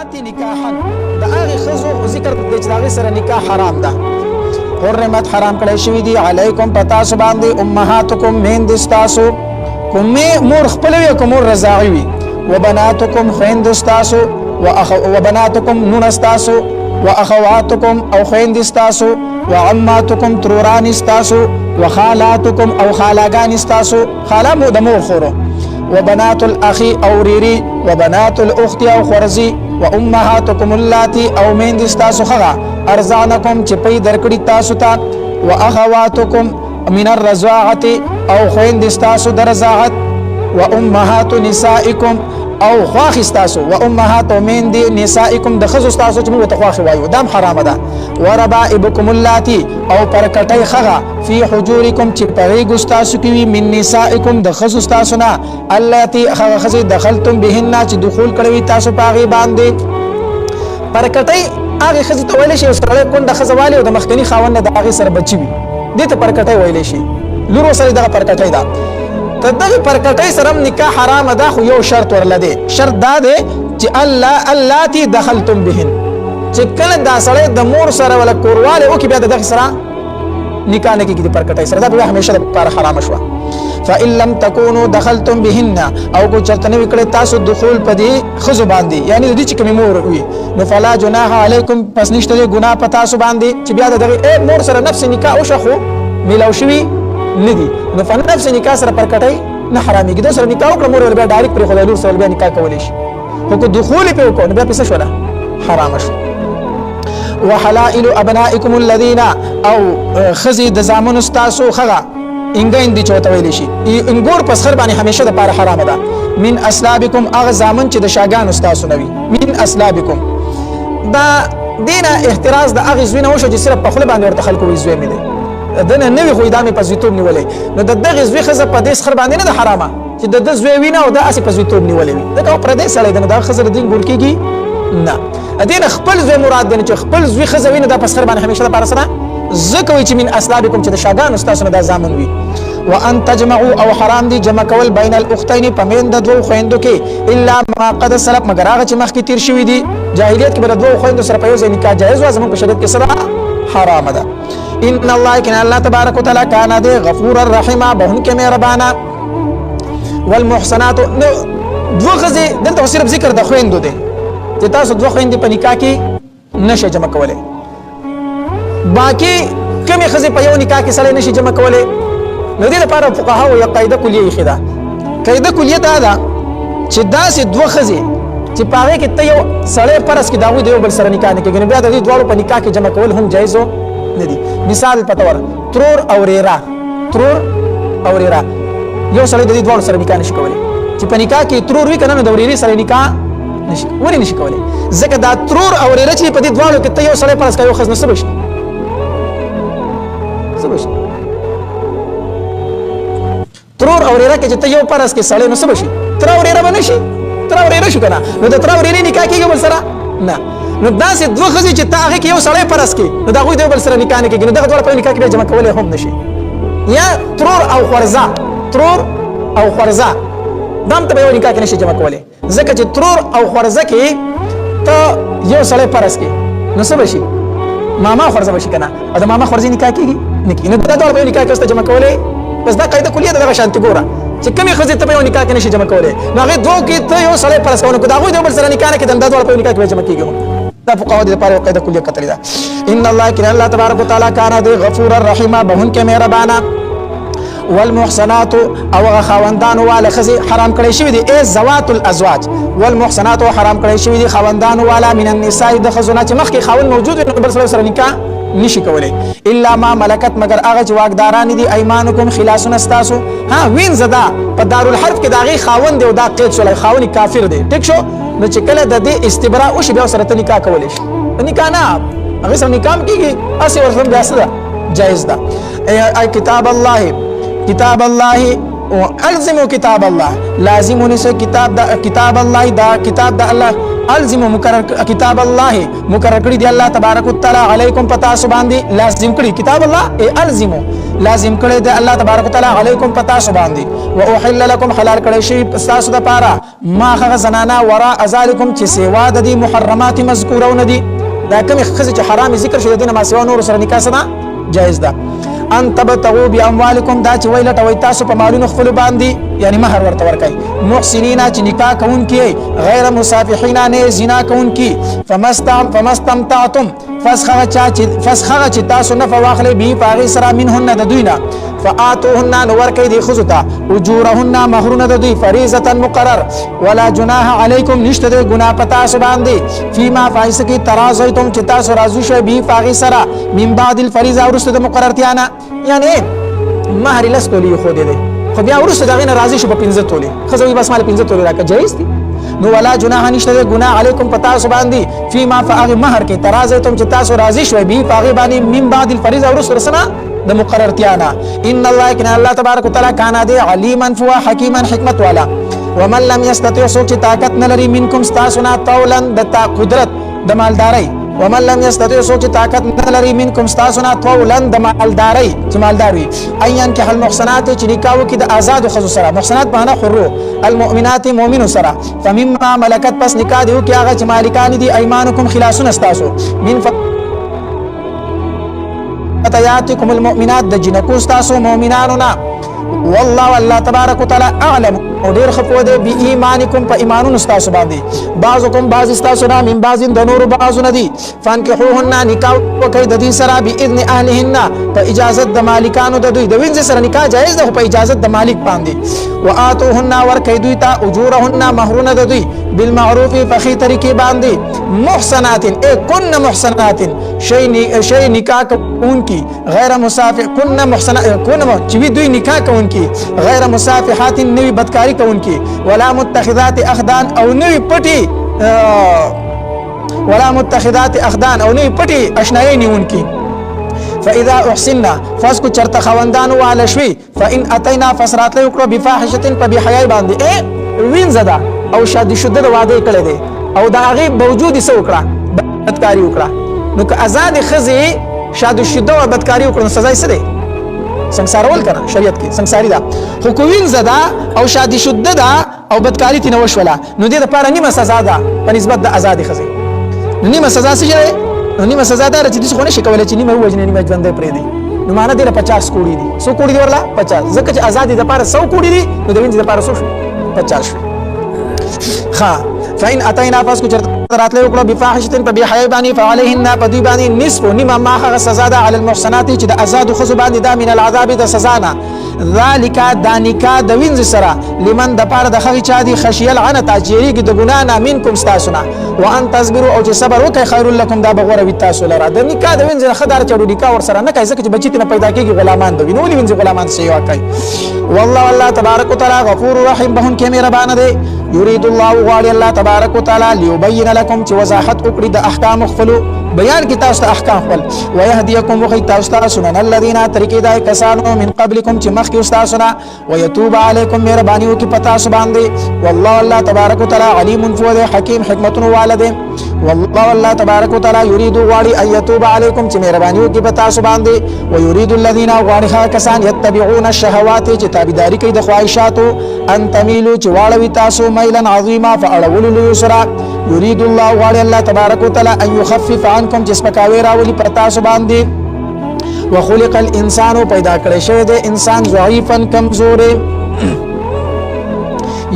المحصنات نکاحا دا هغه خزو ذکر د اجازه سره نکاح حرام ده. حرمت حرام کړی شوی دی علیکم پتا سو باندې امهاتکم میند استاسو کومه مور خپل وی کوم رضاعی وی وبناتکم خويند استاسو وبناتکم نون استاسو واخواتکم او خويند استاسو وعماتکم تروران استاسو وخالاتکم او خالاگان استاسو خالا مو د مور خورو وبنات الاخي او ريري وبنات الاخت او خرزي وامهاتكم اللاتي او مين استاسو خغا ارزانكم چې پي درکړي تاسو ته واخواتكم من الرضاعه او خويند استاسو درزاعت وامهات نسائكم او خواخ استاسو وامهات من دي نسائكم د خزو استاسو چې مو ته خواخ وایو دام حرام ده. وربائبكم اللاتي او پرکټي خغا في حجوركم چې پرې ګستاسو کوي من نسائكم د خزو استاسو نه اللاتي خغا خزي دخلتم بهن چې دخول کړوي تاسو پاغي باندې پرکټي هغه خزي ته ویل شي سره کون د خزوالي او د مخکنی خاوند د هغه سره بچي وي دې ته پرکټي ویل شي لورو سره دغه پرکټي ده. تدغه پرکټي سره نکاح حرام ده خو یو شرط ورلده شرط دا ده چې اللاتي دخلتم بهن چې کله دا سره د مور سره ولا کورواله او کې بیا د سره نکاح نه کیږي پرکټي سره دا به همیشه لپاره حرام شوه. فإن لم تكونوا دخلتم بهن او کو چرته نه وکړه تاسو دخول پدې خزو باندې یعنی د دې چې کوم مور وي نو فلا جناح علیکم پس نشته ګناه پتا سو باندې چې بیا دغه مور سره نفس نکاح او شخو ملو شوی ندی نو فن نفس نکاح سره پرکټي نه حرامي کیږي سره نکاح وکړه مور بیا ډایرکټ پر خلالو سره بیا نکاح کولای شي خو کو دخول په کو بیا پس شو حرام شو. وحلائل ابنائكم الذين او خزي د زامن استاسو خغا انګین دي چوته ویل شي انګور پس خر باندې همیشه د پاره حرام ده. من اسلابکم اغه زامن چې د شاګان استاسو نوي من اسلابکم دا دینه احتراز د اغه زوینه وشو چې صرف په خپل باندې ورته خلکو وي زوی مې دنه نوې خو ادامه پزیتوب نیولې نو د دغه زوی خزه په دې خر باندې نه د حرامه چې د زوی وینه او د اسی پزیتوب نیولې دا پر دې سره د خزر دین ګور کیږي نه دین خپل زوی مراد دی چې خپل زوی خزه وینه د پس خر باندې همیشه د پاره سره زکوي چې من اسلابکم چې د شاګان استاسو د زامن وي. وان تجمعوا او حرام دي جمع کول بین الاختين پمن د دوه خويندو کې الا ما قد سلف مگر هغه چې مخکې تیر شوی دي جاهلیت کې بر دوه خويندو سره په یو ځای نکاح جایز و زموږ په شریعت کې سره حرام ده. ان الله كان الله تبارك وتعالى كان ده غفور الرحيم بهن کې مهربانا. والمحصنات دوه غزي دلته صرف ذکر د خويندو دي چې تاسو دوه خويندې په نکاح کې نشه جمع کوله باقي کمی خزي په یو نکاح کې سره نشي جمع کوله. نو دې لپاره فقها او قاعده کلیه خدا قاعده کلیه دا ده چې داسې دوه خزي چې پاره کې ته یو سړی پرس کې داوود یو بل سره نکاح نه کوي بیا د دې دوه په نکاح کې جمع کول هم جایز نه دي. مثال پتور ترور او ریرا ترور او ریرا یو سړی د دې دوه سره نکاح نشي کولی چې په نکاح کې ترور وی کنه نو د ریری سره نکاح نشي ولې نشي کولی ځکه دا ترور او ریرا چې په دې دوه کې ته یو سړی پرس کوي خزنه سبش ترور او ریرا کې چې ته یو پرس کې سړی نو سبشي تر او ریرا بنشي تر او ریرا شو کنه نو د تر او ریری نکاح کېږي بل سره نه نو داسې دوه خزي چې ته هغه کې یو سړی پرس کې نو دا غوي د بل سره نکاح نه کېږي نو دغه ډول په نکاح کې جمع کولای هم نشي. یا ترور او خورزا ترور او خورزا دام ته یو نکاح کې نشي جمع کولای ځکه چې ترور او خورزا کې ته یو سړی پرس کې نو سبشي ماما خورزا بشي کنه او د ماما خورزي نکاح کېږي نه کېږي نو دا ډول په نکاح کې جمع کولای بس دا قاعده کلیه دغه شانت ګوره چې کمی خزه ته په نکاح کې نشي جمع کولای نو هغه دوه کې ته یو سړی پرس کوونه کو دا غوي د بل سره نکاح نه کې دا ډول په نکاح کې جمع کېږي دا فقها دي لپاره قاعده کلیه کتل دا. ان الله كان الله تبارك وتعالى كان غفور الرحيم بهن کې مهربانا. والمحصنات او خواندان والا خزي حرام کړی شوی دي ای زوات الازواج والمحصنات حرام کړی شوی دي خواندان والا من النساء د خزونه چې مخکې خاون موجود نو بل سره نکاح نشي کولای الا ما ملکت مگر هغه چې واګداران دي ايمانکم خلاصون استاسو ها وین زدا په دارالحرب کې داغي خاون دی او دا قید شولای خاون کافر دی ټیک شو نو چې کله د دې استبراء او شی بیا سره ته نکاح کولای شي نکاح نه هغه سره نکاح کیږي اسی ورسره بیا سره جایز ده. ای کتاب الله الزموا کتاب الله لازمونی سے کتاب الله دا کتاب دا الله الزموا مقرر کتاب الله مقرر کړی دی الله تبارک وتعالى علیکم پتا سو باندې لازم کړی کتاب الله الزموا لازم کړی دی الله تبارک وتعالى علیکم پتا سو باندې واحل لكم حلال کړی شی تاسو د پاره ما خغ زنانا وراء ذالکم چې سیوا د دې محرمات مذکورون دي دا کوم خزه چې حرام ذکر شوی دینه ما سیوا نور سره نکاح سره جائز ده ان تبتغوا باموالکم دا چې ویل ټوي تاسو په مالونو خپل باندې یعنی مہر ورته ورکای محسنین چې نکاح کوون کی غیر مصافحین نه زنا کوون کی فمستمتعتم فسخغه چې تاسو نه فواخلې به پاغي سره منهن د دوینا فآتوهن نور کوي دی خذتا اجورهن مہرون د دوی فریضه مقرر ولا جناح علیکم نشته د ګنا پتا سو باندې فيما فایس کی ترازیتم چې تاسو راضی شوي به پاغي سره من بعد الفریضه ورسته د مقررتیانا یعنی مہر لس تولی خو دې خو بیا ورسته دغه نه راضی شو په 15 تولی خزوی بس مال 15 تولی راکه جایز دي نو ولا جناح نشته ګناه علیکم پتا سو باندې فيما فاغ مہر کې ترازیتم چې تاسو راضی شوي به پاغي باندې من بعد الفریضه ورسته رسنا د مقررتیانا ان الله کنا الله تبارک وتعالى کان دی علیما فوا حکیما حکمت والا ومن لم یستطيع سوچ طاقت نلري منکم استاسنا طولا د قدرت د مالداري ومن لم يستطيع سوچ طاقت نلري منکم استاسنا طولا د مالداري چې مالداري ايان کې حل محسنات چې نکاو کې د آزاد خزو سره محسنات معنا حرو المؤمنات مؤمن سره فمما ملکت پس نکاح دیو کې هغه چې مالکان دي ايمانکم خلاصون استاسو من فتياتكم المؤمنات د جنکو استاسو مؤمناننا والله الله تبارك وتعالى اعلم او ډیر خفو ده بی ایمانکم په ایمانون استاسو باندې بعضکم بعض استاسو نه من بعض د نور بعض ندی فانکحوهن نکاح وکي د دې سره باذن اهلهن په اجازه د مالکانو د دوی د وینځ سره نکاح جایز ده په اجازه د مالک باندې واتوهن ورکي دوی ته اجورهن مہرونه د دوی بالمعروف په خي طریقې باندې محسنات كن محسنات شی نکاح کوونکی غیر مصافح كن محسنات كن چې دوی نکاح کوونکی غیر مصافحات نوی بدکاری کوونکی ولا متخذات اخدان او نوی پټي ولا متخذات اخدان او نوی پټي اشنایی نیونکی فاذا احسننا فاسكو چرته خوندان وعلى شوي فان اتينا فسرات له وکړو بفاحشه په بحیاي باندې وین زدا او شادي شده د واده کړي دي او دا هغه باوجود سو وکړه بدکاری وکړه نو که آزاد خزي شادي شده او بدکاری وکړو سزا یې څه ده سنگسارول کنه شریعت کې سنگساری ده حکومین زدا او شادي شده ده او بدکاری تی نو شولا نو دې لپاره نیمه سزا ده په نسبت د آزاد خزي نیمه سزا څه ده نیمه سزا ده چې څه خو نشي کولای چې نیمه وجنه نیمه ژوند پرې دی نو معنا دې 50 کوړي دي 100 کوړي دي ورلا 50 ځکه چې آزادي د لپاره 100 کوړي دي نو د وینځ د لپاره 50 شو ها فإن أتينا فاسكو چرات له وکړو بفاحشه په بحیا باندې فعليهن بدی باندې نصف نیمه ما هغه سزا ده علی المحسنات چې د آزاد خو باندې ده من العذاب د سزا نه ذالک دانکا د وینځ سره لمن د پاره د خغی چا دی خشیل عنت اجری د ګنا نه منکم استاسنا وان تصبروا او چې صبر وکي خیر لكم دا بغور وی تاسو لره د نکاح د وینځ خدار چړو نکاح ور سره نه کوي ځکه چې بچی ته پیدا کیږي غلامان د وینول وینځ غلامان سي واکای والله الله تبارک وتعالى غفور رحیم بهون کې مهربان دی يريد الله غالي الله تبارك وتعالى ليبين لكم چې وضاحت وکړي د احکام خپل بیان کی تاسو احکام خپل ويهديكم وخي تاسو سنن الذين طریقې دای کسانو من قبلكم چې مخکې تاسو نه ويتوب عليكم مهرباني وکي پتا سو باندې والله الله تبارك وتعالى عليم فوز حکیم حکمت والده والله الله تبارك وتعالى يريد غالي ان يتوب عليكم چې مهرباني وکي پتا سو باندې ويريد الذين غالي کسان يتبعون الشهوات چې تابعداري کوي د خواهشاتو ان تميلوا چې واړوي تاسو ميلا عظيما فاولوا اليسرى يريد الله غالي الله تبارك وتعالى ان يخفف عنكم چې سپکاوي راولي پر تاسو باندې وخلق الانسان پیدا کړی شوی دی انسان ضعیفا کمزور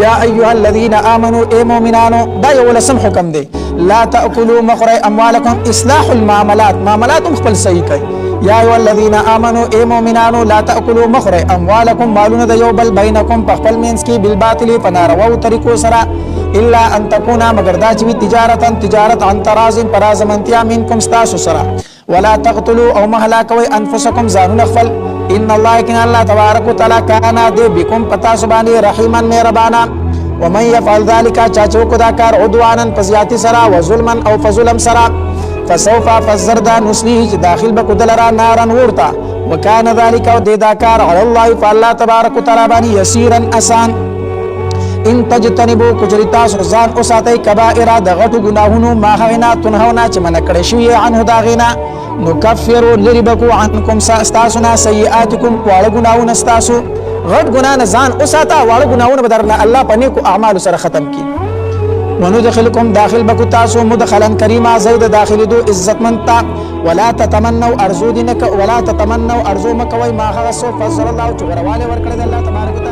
یا ایها الذين امنوا اي مؤمنانو دا یو لسم حکم دی لا تاكلوا مخري اموالكم اصلاح المعاملات معاملات خپل صحیح کوي یا ایها الذين امنوا اي مؤمنانو لا تاكلوا مخري اموالكم مالون د یو بل بینکم په خپل مینس کې بالباطل فنارو طریقو سره الا ان تكون مگر دا چې تجارت عن تراز پرازمنتیا منکم استاسو سره ولا تقتلوا او مهلا کوي انفسکم ځانون خپل ان الله كان الله تبارك وتعالى كان دې بكم پتا سبحانه رحیما مهربانا ومن يفعل ذلك چاچو کو دا کار عدوانا فزیاتی سرا وظلما او فظلم سرا فسوف فزردا نسلیه داخل بکو دلرا نارا ورتا وکان ذلك او دیدا کار علی الله فالله تبارک وتعالى باندې یسیرا آسان ان تجتنبوا کجریتا سرزان او ساتي کبائر د غټو گناهونو ما غینا تنهونا چې من کړه شوی عنه دا غینا نکفر لربکو عنکم استاسنا سیئاتکم واړه گناهونه استاسو غټ ګناه نه ځان او ساته واړه گناهونه بدرنه الله پنه کو اعمال سره ختم کی وندخلكم داخل بکو تاسو مدخلا کریما زید داخل دو عزت منتا ولا تتمنوا ارزو دینک ولا تتمنوا ارزو مکوي ما غسو فضل الله چغرواله ورکړه الله تبارک